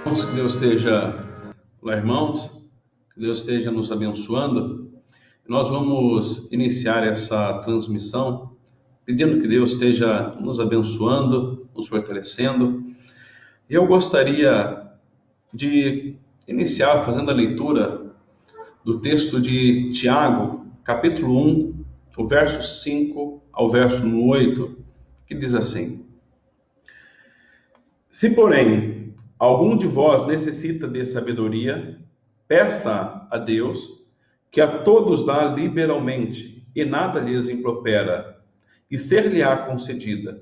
Que Deus esteja lá, irmãos, que Deus esteja nos abençoando. Nós vamos iniciar essa transmissão pedindo que Deus esteja nos abençoando, nos fortalecendo. E eu gostaria de iniciar fazendo a leitura do texto de Tiago, capítulo 1, o verso 5 ao verso 8, que diz assim: Se, porém, algum de vós necessita de sabedoria, peça a Deus, que a todos dá liberalmente, e nada lhes impropera, e ser-lhe-á concedida.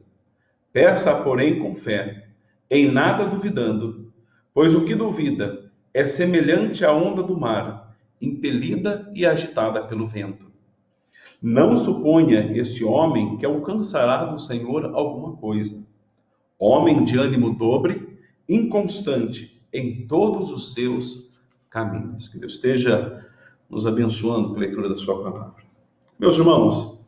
Peça, porém, com fé, em nada duvidando, pois o que duvida é semelhante à onda do mar, impelida e agitada pelo vento. Não suponha esse homem que alcançará do Senhor alguma coisa. Homem de ânimo dobre, inconstante em todos os seus caminhos. Que Deus esteja nos abençoando com a leitura da sua palavra. Meus irmãos,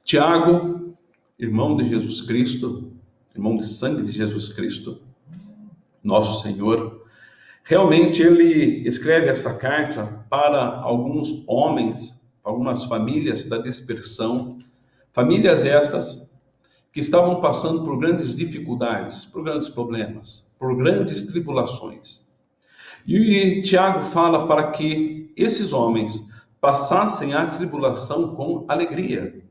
Tiago, irmão de Jesus Cristo, irmão de sangue de Jesus Cristo, nosso Senhor, realmente ele escreve esta carta para alguns homens, algumas famílias da dispersão, famílias estas que estavam passando por grandes dificuldades, por grandes problemas, por grandes tribulações. E Tiago fala para que esses homens passassem a tribulação com alegria.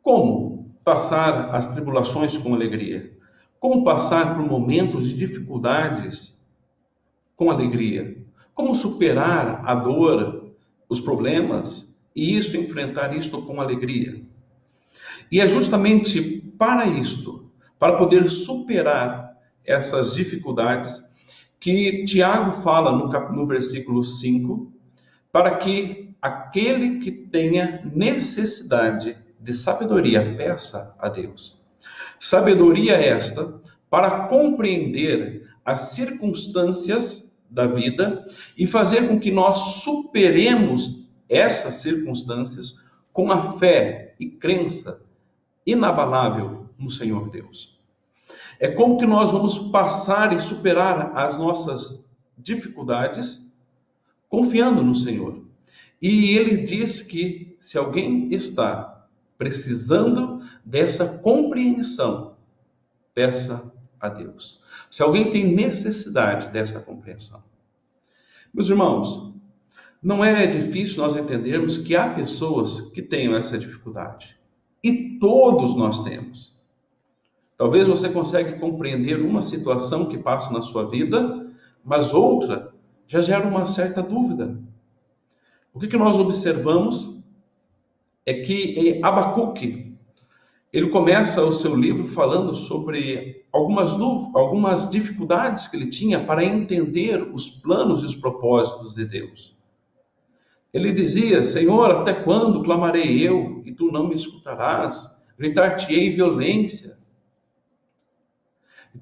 Como passar as tribulações com alegria? Como passar por momentos de dificuldades com alegria? Como superar a dor, os problemas e enfrentar isto com alegria? E é justamente para isto, para poder superar essas dificuldades, que Tiago fala no versículo 5, para que aquele que tenha necessidade de sabedoria, peça a Deus. Sabedoria esta para compreender as circunstâncias da vida e fazer com que nós superemos essas circunstâncias com a fé e crença inabalável no Senhor Deus. É como que nós vamos passar e superar as nossas dificuldades confiando no Senhor. E ele diz que se alguém está precisando dessa compreensão, peça a Deus. Se alguém tem necessidade desta compreensão. Meus irmãos, não é difícil nós entendermos que há pessoas que tenham essa dificuldade. E todos nós temos. Talvez você consiga compreender uma situação que passa na sua vida, mas outra já gera uma certa dúvida. O que nós observamos é que em Abacuque, ele começa o seu livro falando sobre algumas dificuldades que ele tinha para entender os planos e os propósitos de Deus. Ele dizia: Senhor, até quando clamarei eu e tu não me escutarás? Gritar-te-ei violência.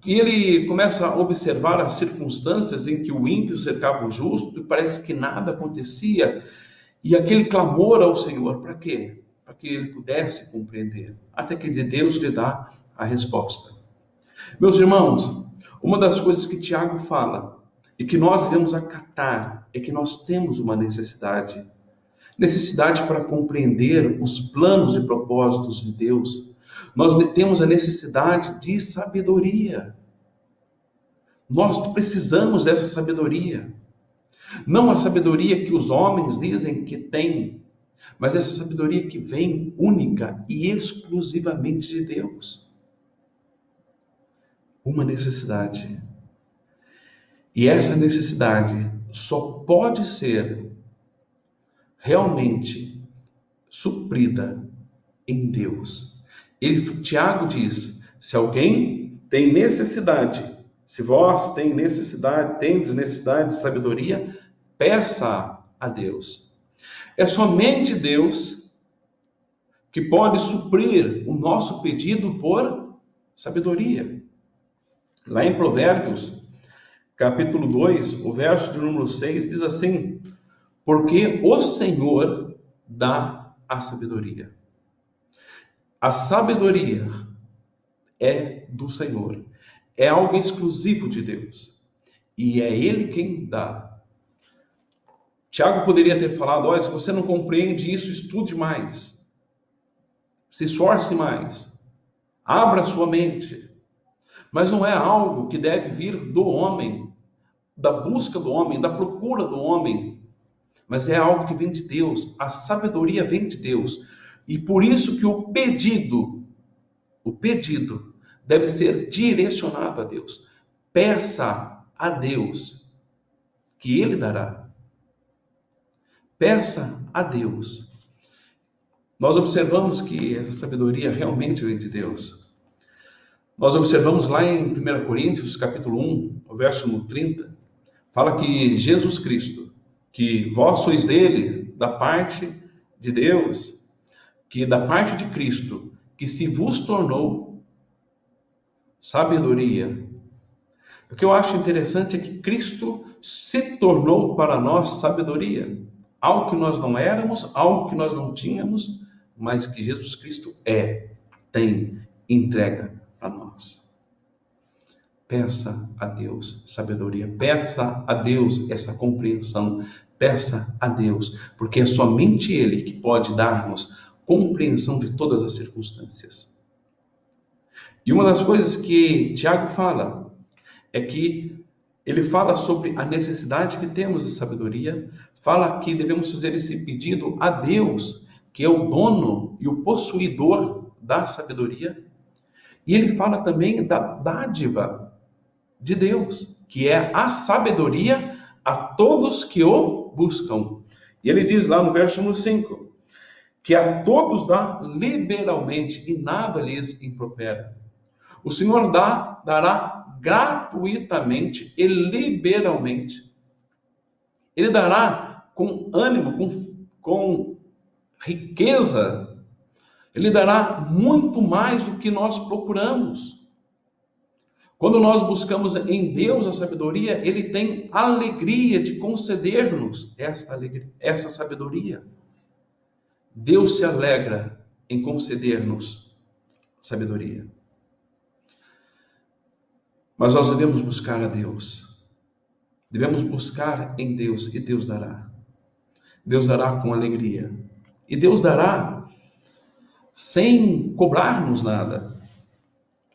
E ele começa a observar as circunstâncias em que o ímpio cercava o justo e parece que nada acontecia. E aquele clamor ao Senhor, para quê? Para que ele pudesse compreender. Até que Deus lhe dá a resposta. Meus irmãos, uma das coisas que Tiago fala e que nós devemos acatar é que nós temos uma necessidade para compreender os planos e propósitos de Deus. Nós temos a necessidade de sabedoria. Nós precisamos dessa sabedoria. Não a sabedoria que os homens dizem que têm, mas essa sabedoria que vem única e exclusivamente de Deus. Uma necessidade. E essa necessidade só pode ser realmente suprida em Deus. Tiago diz: se alguém tem necessidade, se vós tendes necessidade de sabedoria, peça a Deus. É somente Deus que pode suprir o nosso pedido por sabedoria. Lá em Provérbios, capítulo 2, o verso de número 6, diz assim: porque o Senhor dá a sabedoria. A sabedoria é do Senhor. é algo exclusivo de Deus. E é Ele quem dá. Tiago poderia ter falado, olha, se você não compreende isso, estude mais. Se esforce mais. Abra sua mente. Mas não é algo que deve vir do homem, da busca do homem, da procura do homem. Mas é algo que vem de Deus. A sabedoria vem de Deus. E por isso que o pedido deve ser direcionado a Deus. Peça a Deus que Ele dará. Peça a Deus. Nós observamos que essa sabedoria realmente vem de Deus. Nós observamos lá em 1 Coríntios, capítulo 1, o verso 30, fala que Jesus Cristo, que vós sois dele, da parte de Deus, que da parte de Cristo, que se vos tornou sabedoria. O que eu acho interessante é que Cristo se tornou para nós sabedoria. Algo que nós não éramos, algo que nós não tínhamos, mas que Jesus Cristo tem, entrega a nós. Peça a Deus sabedoria, peça a Deus essa compreensão, peça a Deus, porque é somente Ele que pode dar-nos compreensão de todas as circunstâncias. E uma das coisas que Tiago fala é que ele fala sobre a necessidade que temos de sabedoria, fala que devemos fazer esse pedido a Deus, que é o dono e o possuidor da sabedoria. E ele fala também da dádiva de Deus, que é a sabedoria a todos que o buscam. E ele diz lá no verso 5, que a todos dá liberalmente e nada lhes impropera. O Senhor dará gratuitamente e liberalmente. Ele dará com ânimo, com riqueza. Ele dará muito mais do que nós procuramos. Quando nós buscamos em Deus a sabedoria, Ele tem alegria de conceder-nos essa sabedoria. Deus se alegra em conceder-nos sabedoria. Mas nós devemos buscar a Deus. Devemos buscar em Deus e Deus dará. Deus dará com alegria. E Deus dará sem cobrar-nos nada.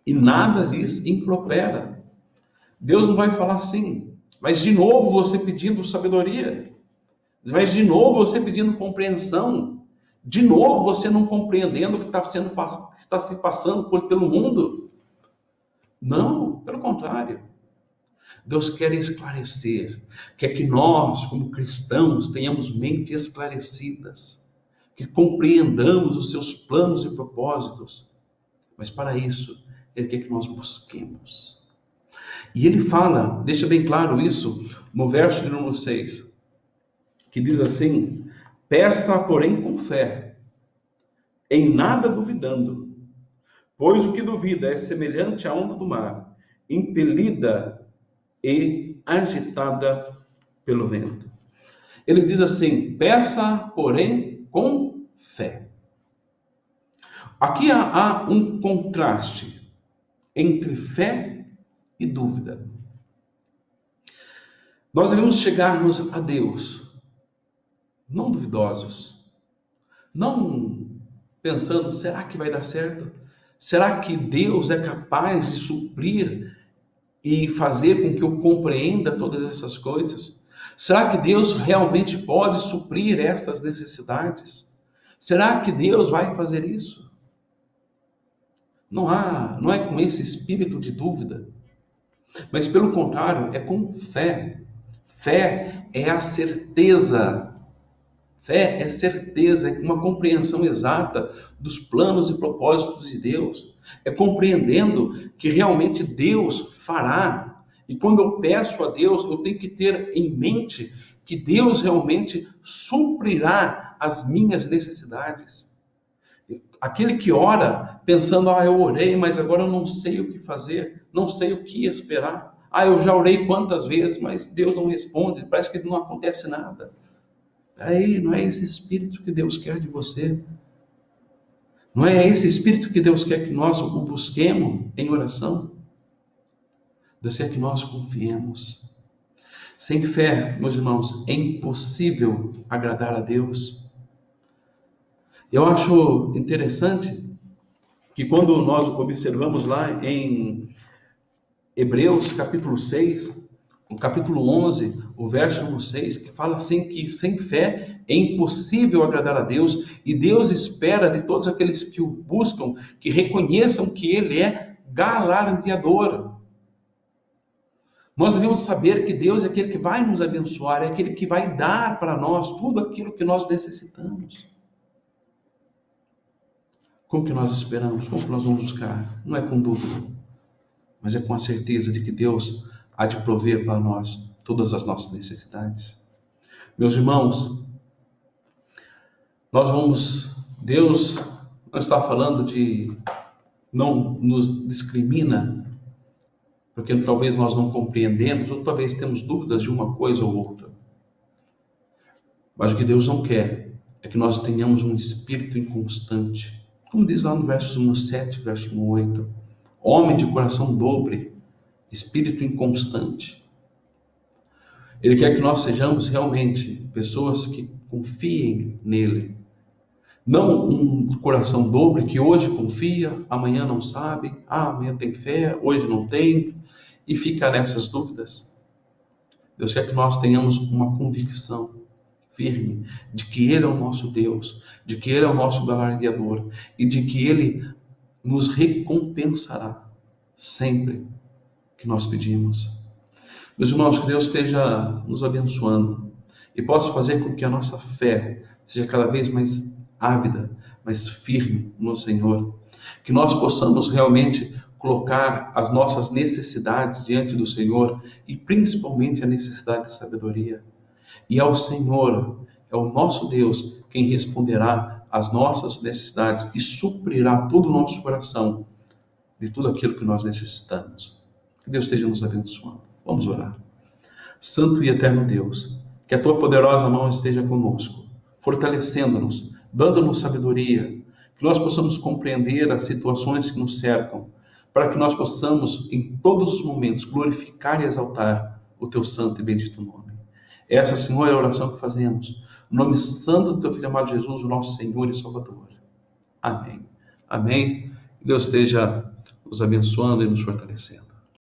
E nada lhes impropera. Deus não vai falar assim, mas de novo você pedindo sabedoria. Mas de novo você pedindo compreensão. De novo você não compreendendo o que está se passando pelo mundo. Não, pelo contrário. Deus quer esclarecer, quer que nós, como cristãos, tenhamos mentes esclarecidas, que compreendamos os seus planos e propósitos. Mas para isso, Ele quer que nós busquemos. E Ele fala, deixa bem claro isso, no verso de número 6, que diz assim: peça, porém, com fé, em nada duvidando. Pois o que duvida é semelhante à onda do mar, impelida e agitada pelo vento. Ele diz assim: peça, porém, com fé. Aqui há um contraste entre fé e dúvida. Nós devemos chegarmos a Deus, não duvidosos, não pensando, será que vai dar certo? Será que Deus é capaz de suprir e fazer com que eu compreenda todas essas coisas? Será que Deus realmente pode suprir estas necessidades? Será que Deus vai fazer isso? Não é com esse espírito de dúvida, mas pelo contrário, é com fé. Fé é a certeza. Fé é certeza, é uma compreensão exata dos planos e propósitos de Deus. É compreendendo que realmente Deus fará. E quando eu peço a Deus, eu tenho que ter em mente que Deus realmente suprirá as minhas necessidades. Aquele que ora pensando, eu orei, mas agora eu não sei o que fazer, não sei o que esperar. Eu já orei quantas vezes, mas Deus não responde, parece que não acontece nada. Peraí, não é esse espírito que Deus quer de você? Não é esse espírito que Deus quer que nós o busquemos em oração? Deus quer que nós confiemos. Sem fé, meus irmãos, é impossível agradar a Deus. Eu acho interessante que quando nós observamos lá em Hebreus capítulo 6, o capítulo 11, o verso número 6, que fala assim que sem fé é impossível agradar a Deus, e Deus espera de todos aqueles que o buscam, que reconheçam que Ele é galardoador. Nós devemos saber que Deus é aquele que vai nos abençoar, é aquele que vai dar para nós tudo aquilo que nós necessitamos. Como que nós esperamos? Como que nós vamos buscar? Não é com dúvida, mas é com a certeza de que Deus há de prover para nós todas as nossas necessidades. Meus irmãos, Deus não está falando de não nos discrimina, porque talvez nós não compreendemos, ou talvez temos dúvidas de uma coisa ou outra. Mas o que Deus não quer é que nós tenhamos um espírito inconstante. Como diz lá no verso 7, verso 8, homem de coração dobre, espírito inconstante. Ele quer que nós sejamos realmente pessoas que confiem nele. Não um coração dobre que hoje confia, amanhã não sabe, amanhã tem fé, hoje não tem, e fica nessas dúvidas. Deus quer que nós tenhamos uma convicção firme de que Ele é o nosso Deus, de que Ele é o nosso galardoador e de que Ele nos recompensará sempre que nós pedimos. Meus irmãos, que Deus esteja nos abençoando e possa fazer com que a nossa fé seja cada vez mais ávida, mais firme no Senhor. Que nós possamos realmente colocar as nossas necessidades diante do Senhor e principalmente a necessidade de sabedoria. E ao Senhor, é o nosso Deus, quem responderá às nossas necessidades e suprirá todo o nosso coração de tudo aquilo que nós necessitamos. Que Deus esteja nos abençoando. Vamos orar. Santo e eterno Deus, que a Tua poderosa mão esteja conosco, fortalecendo-nos, dando-nos sabedoria, que nós possamos compreender as situações que nos cercam, para que nós possamos, em todos os momentos, glorificar e exaltar o Teu santo e bendito nome. Essa, Senhor, é a oração que fazemos. No nome santo do Teu Filho amado Jesus, o nosso Senhor e Salvador. Amém. Amém. Que Deus esteja nos abençoando e nos fortalecendo.